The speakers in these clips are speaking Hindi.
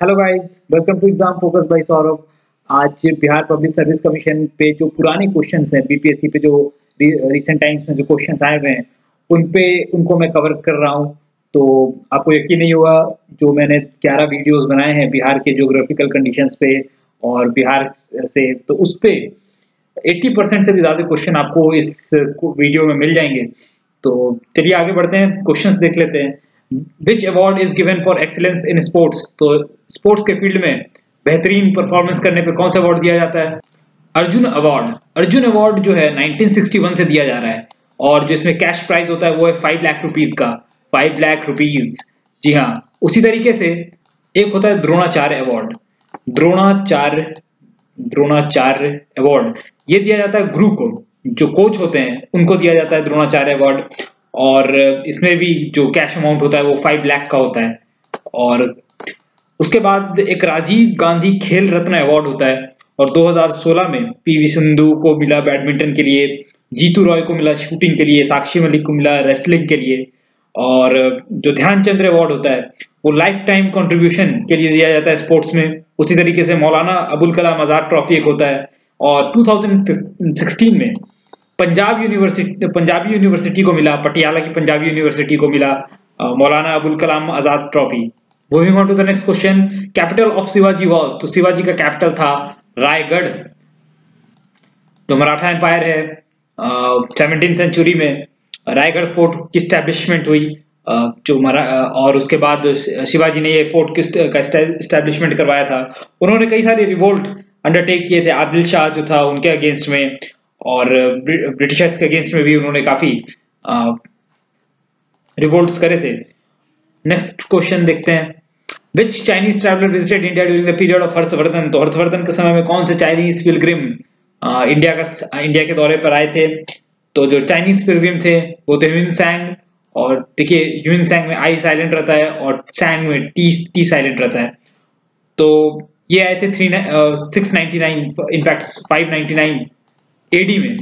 Hello guys, welcome to exam focus by Saurabh. आज बिहार पब्लिक सर्विस कमीशन पे जो पुराने क्वेश्चंस हैं, बीपीएससी पे जो रिसेंट टाइम्स में जो क्वेश्चंस आए हुए हैं उनको मैं कवर कर रहा हूं। तो आपको यकीन नहीं होगा, जो मैंने 11 वीडियोस बनाए हैं बिहार के ज्योग्राफिकल कंडीशंस पे और बिहार से, तो उस पे 80% से भी ज्यादा क्वेश्चन आपको इस वीडियो में मिल जाएंगे। तो चलिए आगे बढ़ते हैं, क्वेश्चंस देख लेते हैं। Which award is given for excellence in sports? तो स्पोर्ट्स के फील्ड में बेहतरीन परफॉर्मेंस करने पे कौन सा अवार्ड दिया जाता है? अर्जुन अवार्ड। अर्जुन अवार्ड जो है 1961 से दिया जा रहा है और जिसमें कैश प्राइज होता है वो है 5 लाख रुपीज का। 5 लाख रुपीज, जी हाँ। उसी तरीके से एक होता है द्रोणाचार्य अवार्ड। द्रोणाचार्य द्रोणाचार्य अवार्ड ये दिया जाता है गुरु को, जो कोच होते हैं उनको दिया जाता है द्रोणाचार्य अवार्ड। और इसमें भी जो कैश अमाउंट होता है वो 5 लाख का होता है। और उसके बाद एक राजीव गांधी खेल रत्न अवार्ड होता है और 2016 में पीवी सिंधु को मिला बैडमिंटन के लिए, जीतू रॉय को मिला शूटिंग के लिए, साक्षी मलिक को मिला रेसलिंग के लिए। और जो ध्यानचंद्र अवार्ड होता है वो लाइफ टाइम कंट्रीब्यूशन के लिए दिया जाता है स्पोर्ट्स में। उसी तरीके से मौलाना अबुल कलाम आजाद ट्रॉफी एक होता है। और 2016 में पंजाबी यूनिवर्सिटी को मिला, पटियाला की पंजाबी यूनिवर्सिटी को मिला Maulana Abul Kalam Azad trophy. Moving on to the next question, capital of Shivaji was? तो शिवाजी का कैपिटल था रायगढ़। जो मराठा एम्पायर है 17th सेंचुरी में रायगढ़ फोर्ट की स्टैब्लिशमेंट हुई। और उसके बाद शिवाजी ने ये फोर्ट का स्टैब्लिशमेंट करवाया था। उन्होंने कई सारे रिवोल्ट अंडरटेक किए थे, आदिल शाह जो था उनके अगेंस्ट में और ब्रिटिशर्स के अगेंस्ट में भी उन्होंने काफी रिवोल्ट्स करे थे। नेक्स्ट क्वेश्चन देखते हैं, which Chinese traveller visited India during the period of Harshvardhan? तो हर्षवर्धन के समय में कौन से चाइनीज पिलग्रिम इंडिया के दौरे पर आए थे? तो जो चाइनीज पिलग्रिम थे वो थे ह्यूइनसैंग। और देखिए ह्यूइनसैंग में आई साइलेंट रहता है और सैंग में टी साइलेंट रहता है। तो ये आए थे 699 इनफैक्ट 599 एडी में।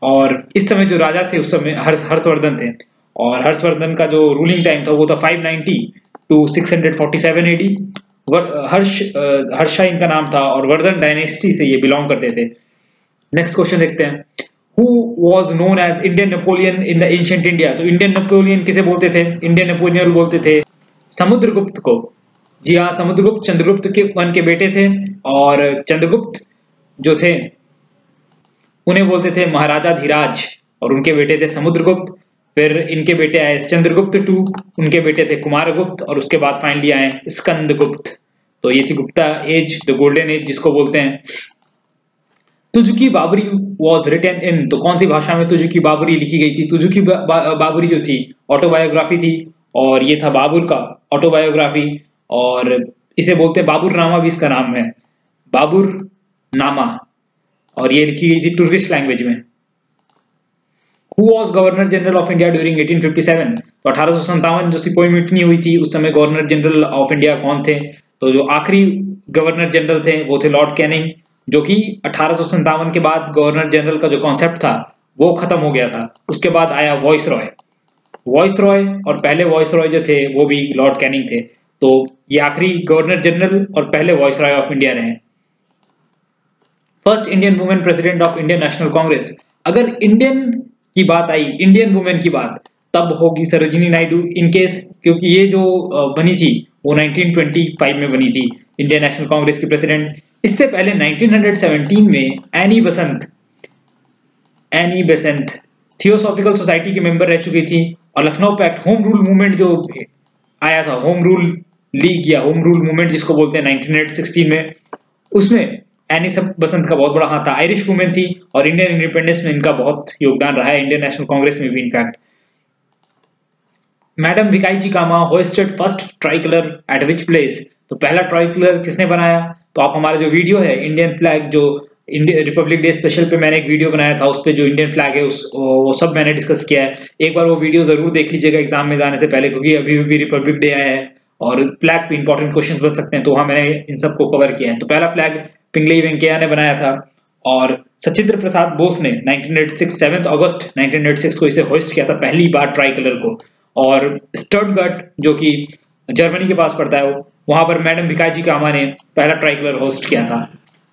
और इस समय जो राजा थे उस समय हर्षवर्धन थे और हर्षवर्धन का जो रूलिंग टाइम था वो था 590 टू 647 एडी। हर्षा इनका नाम था और वर्धन डायनेस्टी से ये बिलोंग करते थे। नेक्स्ट क्वेश्चन देखते हैं, who was known as Indian Napoleon in the ancient India? तो इंडियन नेपोलियन किसे बोलते थे? इंडियन नेपोलियन बोलते थे समुद्रगुप्त को। जी हाँ, समुद्रगुप्त चंद्रगुप्त के वन के बेटे थे और चंद्रगुप्त जो थे उन्हें बोलते थे महाराजा धीराज और उनके बेटे थे समुद्रगुप्त। फिर इनके बेटे आए चंद्रगुप्त टू, उनके बेटे थे कुमारगुप्त और उसके बाद फाइनली आए स्कंदगुप्त। तो ये थी Gupta age, the golden age जिसको बोलते हैं। Tuzuki Babri was written in? तो कौन सी भाषा में तुजुकी बाबरी लिखी गई थी? तुजुकी बाबरी जो थी ऑटोबायोग्राफी थी और ये था बाबर का ऑटोबायोग्राफी। और इसे बोलते हैं बाबर नामा, भी इसका नाम है बाबर नामा। और ये लिखी गई थी तुर्किश लैंग्वेज में। Who was governor general of India during 1857? तो 1857 जो सिपोही म्यूटनी हुई थी उस समय गवर्नर जनरल ऑफ इंडिया कौन थे? तो जो आखिरी गवर्नर जनरल थे वो थे लॉर्ड कैनिंग, जो कि 1857 के बाद गवर्नर जनरल का जो कॉन्सेप्ट था वो खत्म हो गया था। उसके बाद आया वॉइस रॉय और पहले वॉइस रॉय जो थे वो भी लॉर्ड कैनिंग थे। तो ये आखिरी गवर्नर जनरल और पहले वॉइस रॉय ऑफ इंडिया रहे। First Indian women president of Indian national Congress? अगर इंडियन की बात आई, इंडियन वुमेन की बात, तब होगी सरोजिनी नायडू इनकेस, क्योंकि ये जो बनी थी वो 1925 में बनी थी इंडियन नेशनल कांग्रेस की प्रेसिडेंट। इससे पहले 1917 में एनी बेसेंट थियोसॉफिकल सोसाइटी की मेंबर रह चुकी थी। और Lucknow pact home rule movement जो आया था, होम रूल लीग या होम रूल मूवमेंट जिसको बोलते हैं 1916 में, उसमें एनी बसंत का बहुत बड़ा हाथ था। आयरिश वुमेन थी और इंडियन इंडिपेंडेंस में इनका बहुत योगदान रहा है, इंडियन नेशनल कांग्रेस में भी in fact. Madam Bhikaiji Cama hosted first tri colour at which place? तो पहला ट्राई कलर किसने बनाया? तो आप हमारा जो वीडियो है इंडियन फ्लैग, जो रिपब्लिक डे स्पेशल पे मैंने एक वीडियो बनाया था, उस पे जो इंडियन फ्लैग है वो सब मैंने डिस्कस किया है। एक बार वो वीडियो जरूर देख लीजिएगा एग्जाम में जाने से पहले, क्योंकि अभी भी रिपब्लिक डे आया है और फ्लैग पे इंपॉर्टेंट क्वेश्चन बन सकते हैं, तो वहां मैंने इन सबको कवर किया है। तो पहला फ्लैग पिंगली वेंकैया ने बनाया था और सचिंद्र प्रसाद बोस ने 1986 7 अगस्त 1986 को इसे होस्ट किया था पहली बार ट्राई कलर को। और स्टटगार्ट जो कि जर्मनी के पास पड़ता है, वो वहां पर मैडम भिकाजी कामा ने पहला ट्राइकलर होस्ट किया था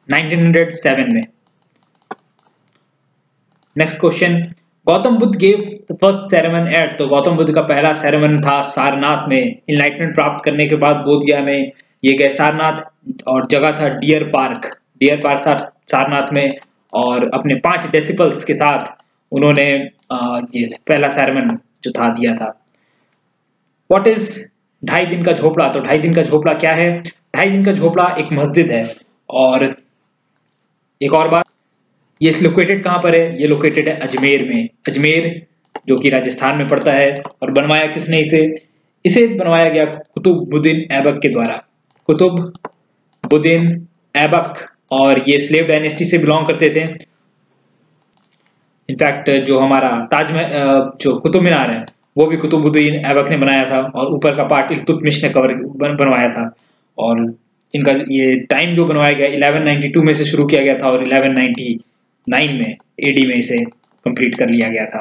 1907 में। Next question, Gautam Buddha gave the first sermon at, तो गौतम बुद्ध का पहला सेरेमन था सारनाथ में। इनलाइटमेंट प्राप्त करने के बाद बोध गया में ये गए सारनाथ, और जगह था डियर पार्क सारनाथ में, और अपने 5 डेसिबल्स के साथ उन्होंने ये पहला सेरेमन जो था दिया था। व्हाट इज 2.5 दिन का झोपड़ा, तो 2.5 दिन का झोपड़ा क्या है? 2.5 दिन का झोपड़ा एक मस्जिद है। और एक और बात, ये लोकेटेड कहाँ पर है? ये लोकेटेड है अजमेर में। अजमेर जो कि राजस्थान में पड़ता है। और बनवाया किसने इसे बनवाया गया कुतुबुद्दीन ऐबक के द्वारा। कुतुबुद्दीन ऐबक, और ये स्लेव डायनेस्टी से बिलोंग करते थे। इनफैक्ट जो हमारा ताजमहल, जो कुतुब मीनार है, वो भी कुतुबुद्दीन ऐबक ने बनाया था, और ऊपर का पार्ट इल्तुतमिश ने बनवाया था। और इनका ये टाइम जो बनवाया गया 1192 में से शुरू किया गया था, और 1199 में एडी में इसे कंप्लीट कर लिया गया था।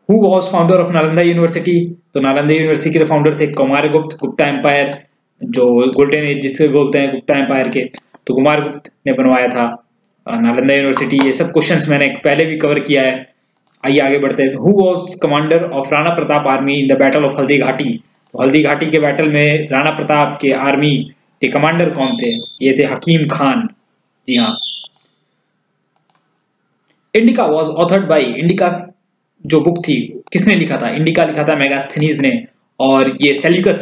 Who was founder of Nalanda university, तो नालंदा यूनिवर्सिटी के फाउंडर थे कुमारगुप्त। गुप्ता एम्पायर, जो गोल्डन एज जिससे बोलते हैं गुप्ता एम्पायर के, तो कुमारगुप्त ने बनवाया था नालंदा यूनिवर्सिटी। ये सब क्वेश्चंस मैंने पहले भी कवर किया है। आइए आगे बढ़ते हैं। Who was commander of Rana Pratap army in the battle of Haldi Ghati, तो हल्दी घाटी के बैटल में राणा प्रताप के आर्मी के कमांडर कौन थे? ये थे हकीम खान। जी हाँ। Indica was authored by, indica जो बुक थी किसने लिखा था? इंडिका लिखा था मेगास्थनीज ने। और ये सेल्यूकस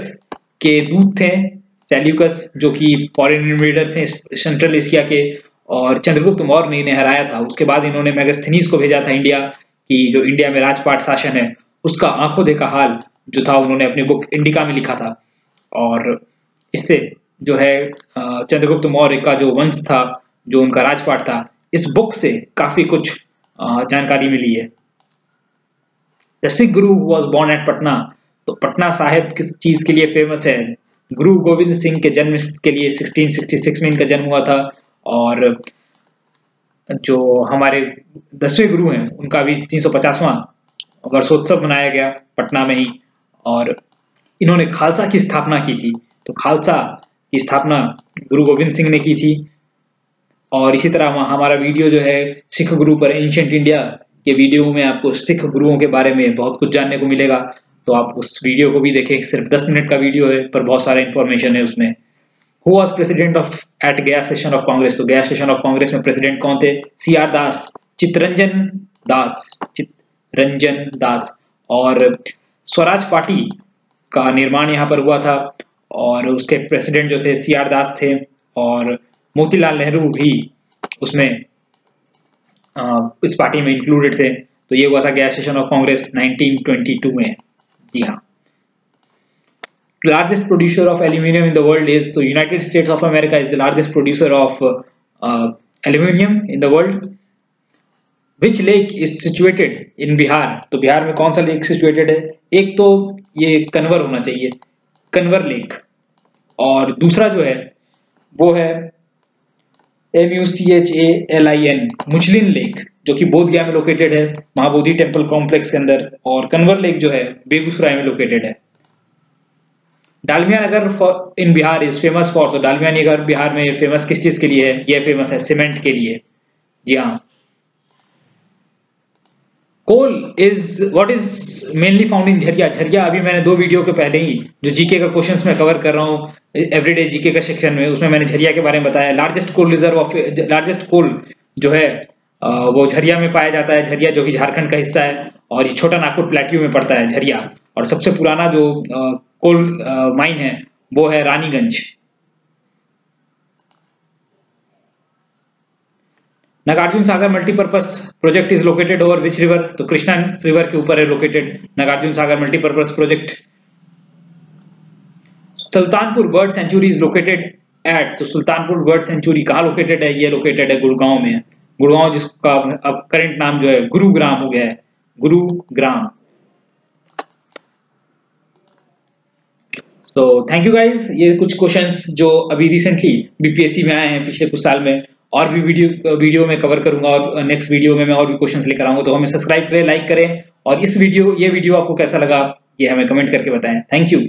के दूत थे। सेल्यूकस जो कि फॉरेन इन्वेडर थे सेंट्रल एशिया के, और चंद्रगुप्त मौर्य ने इन्हें हराया था। उसके बाद इन्होंने मेगास्थनीज को भेजा था इंडिया, कि जो इंडिया में राजपाट शासन है उसका आंखों देखा हाल जो था उन्होंने अपनी बुक इंडिका में लिखा था। और इससे जो है चंद्रगुप्त मौर्य का जो वंश था, जो उनका राजपाट था, इस बुक से काफी कुछ जानकारी मिली है। The Sikh Guru was born at Patna, तो पटना साहिब किस चीज के लिए फेमस है? गुरु गोविंद सिंह के जन्म के लिए 1666 में इनका जन्म हुआ था। और जो हमारे 10वें गुरु हैं उनका भी 350वां वर्षोत्सव मनाया गया पटना में ही। और इन्होंने खालसा की स्थापना की थी, तो खालसा की स्थापना गुरु गोविंद सिंह ने की थी। और इसी तरह हमारा वीडियो जो है सिख गुरु पर एंशिएंट इंडिया के वीडियो में आपको सिख गुरुओं के बारे में बहुत कुछ जानने को मिलेगा, तो आप उस वीडियो को भी देखें। सिर्फ 10 मिनट का वीडियो है पर बहुत सारा इंफॉर्मेशन है उसमें। Who was president of at Gaya session of Congress, तो गया सेशन ऑफ कांग्रेस में प्रेसिडेंट कौन थे? CR दास, चित्तरंजन दास। और स्वराज पार्टी का निर्माण यहाँ पर हुआ था, और उसके प्रेसिडेंट जो थे CR दास थे, और मोतीलाल नेहरू भी उसमें इस पार्टी में इंक्लूडेड थे। तो ये हुआ था गया सेशन ऑफ कांग्रेस 1922 में। जी हाँ। Largest producer of aluminium in the world is, तो United States of America is the largest producer of aluminium in the world. Which lake is situated in Bihar, तो बिहार में कौन सा लेक सिचुएटेड है? एक तो ये कन्वर होना चाहिए, कन्वर लेक, और दूसरा जो है वो है MUCHALIN, मुचलिन लेक, जो कि बोधगया में लोकेटेड है, महाबोधि टेम्पल कॉम्प्लेक्स के अंदर। और कन्वर लेक जो है बेगूसराय में लोकेटेड है। डालमिया नगर इन बिहार इज फेमस फॉर, तो डालमिया नगर बिहार में फेमस किस चीज के लिए है? ये फेमस है सीमेंट के लिए। जी हाँ। Coal is what is mainly found in Jharia, Jharia अभी मैंने 2 वीडियो के पहले ही जो जीके का क्वेश्चंस में कवर कर रहा हूँ एवरीडे जीके का सेक्शन में, उसमें मैंने झरिया के बारे में बताया। Largest coal reserve of, largest coal जो है वो झरिया में पाया जाता है। झरिया जो कि झारखंड का हिस्सा है, और ये छोटा नागपुर प्लेट्यू में पड़ता है झरिया। और सबसे पुराना जो कोल माइन है वो है Raniganj. Nagarjuna Sagar multipurpose project is located over which river, तो कृष्णा रिवर के ऊपर है located Nagarjuna Sagar multipurpose project. Sultanpur bird sanctuary is located at, तो सुल्तानपुर बर्ड सेंचुरी कहाँ लोकेटेड है? ये लोकेटेड है गुड़गांव में। गुड़गांव जिसका अब करंट नाम जो है गुरुग्राम हो गया है, गुरुग्राम। तो थैंक यू गाइज। ये कुछ क्वेश्चंस जो अभी रिसेंटली बीपीएससी में आए हैं पिछले कुछ साल में, और भी वीडियो में कवर करूंगा, और नेक्स्ट वीडियो में मैं और भी क्वेश्चंस लेकर आऊंगा। तो हमें सब्सक्राइब करें, लाइक करें, और ये वीडियो आपको कैसा लगा ये हमें कमेंट करके बताएं। Thank you.